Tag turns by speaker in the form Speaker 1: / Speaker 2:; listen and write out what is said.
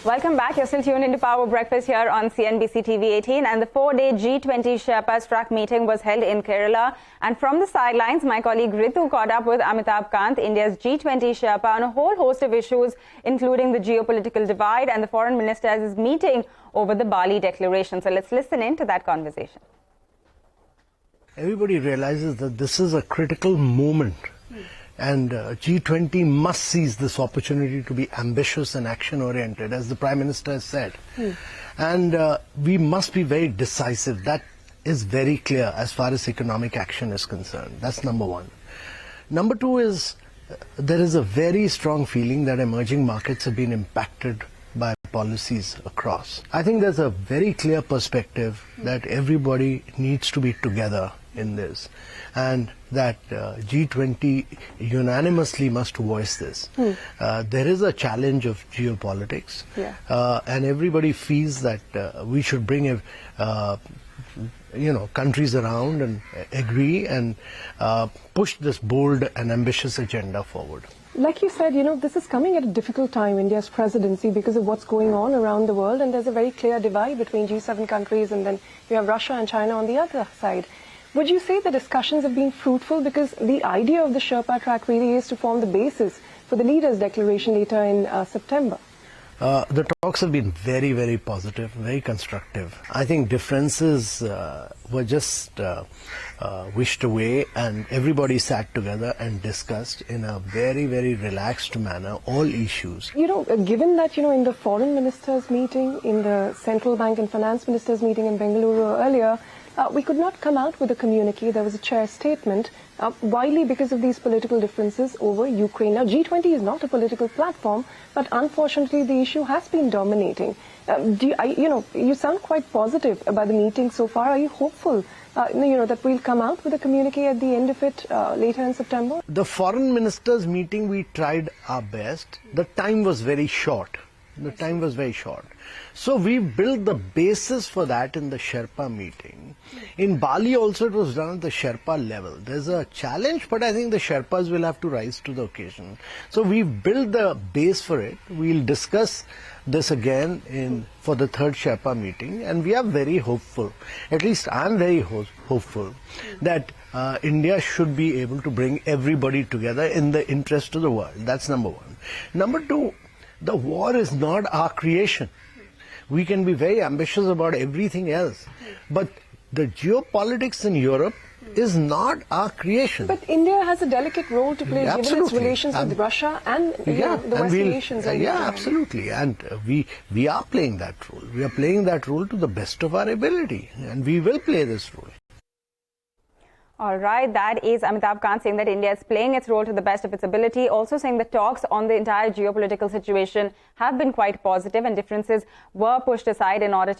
Speaker 1: Welcome back. You're still tuned into Power Breakfast here on CNBC-TV18, and the 4-day G20 Sherpa Struck meeting was held in Kerala. And from the sidelines, my colleague Ritu caught up with Amitabh Kant, India's G20 Sherpa, on a whole host of issues, including the geopolitical divide and the foreign ministers' meeting over the Bali Declaration. So let's listen in to that conversation.
Speaker 2: Everybody realizes that this is a critical moment. And G20 must seize this opportunity to be ambitious and action-oriented, as the Prime Minister has said. And we must be very decisive. That is very clear as far as economic action is concerned. That's number one. Number two is there is a very strong feeling that emerging markets have been impacted by policies across. I think there's a very clear perspective that everybody needs to be together in this, and that G20 unanimously must voice this. There is a challenge of geopolitics, and everybody feels that we should bring countries around and agree and push this bold and ambitious agenda forward.
Speaker 3: Like you said, this is coming at a difficult time, India's presidency, because of what's going on around the world, and there's a very clear divide between G7 countries, and then you have Russia and China on the other side. Would you say the discussions have been fruitful? Because the idea of the Sherpa track really is to form the basis for the leaders' declaration later in September.
Speaker 2: The talks have been very, very positive, very constructive. I think differences were just wished away, and everybody sat together and discussed in a very, very relaxed manner all issues.
Speaker 3: Given that, in the foreign ministers' meeting, in the central bank and finance ministers' meeting in Bengaluru earlier, we could not come out with a communique. There was a chair statement, widely because of these political differences over Ukraine. Now, G20 is not a political platform, but unfortunately the issue has been dominating. You sound quite positive about the meeting so far. Are you hopeful, that we'll come out with a communique at the end of it later in September?
Speaker 2: The foreign ministers' meeting, we tried our best. The time was very short. So we built the basis for that in the Sherpa meeting. In Bali also it was done at the Sherpa level. There's a challenge, but I think the Sherpas will have to rise to the occasion. So we've built the base for it. We'll discuss this again for the third Sherpa meeting, and we are very hopeful. At least I'm very hopeful that India should be able to bring everybody together in the interest of the world. That's number one. Number two, the war is not our creation. We can be very ambitious about everything else, but the geopolitics in Europe is not our creation.
Speaker 3: But India has a delicate role to play, given its relations with Russia and the Western nations.
Speaker 2: Absolutely. And we are playing that role. We are playing that role to the best of our ability, and we will play this role.
Speaker 1: All right, that is Amitabh Kant saying that India is playing its role to the best of its ability, also saying the talks on the entire geopolitical situation have been quite positive and differences were pushed aside in order to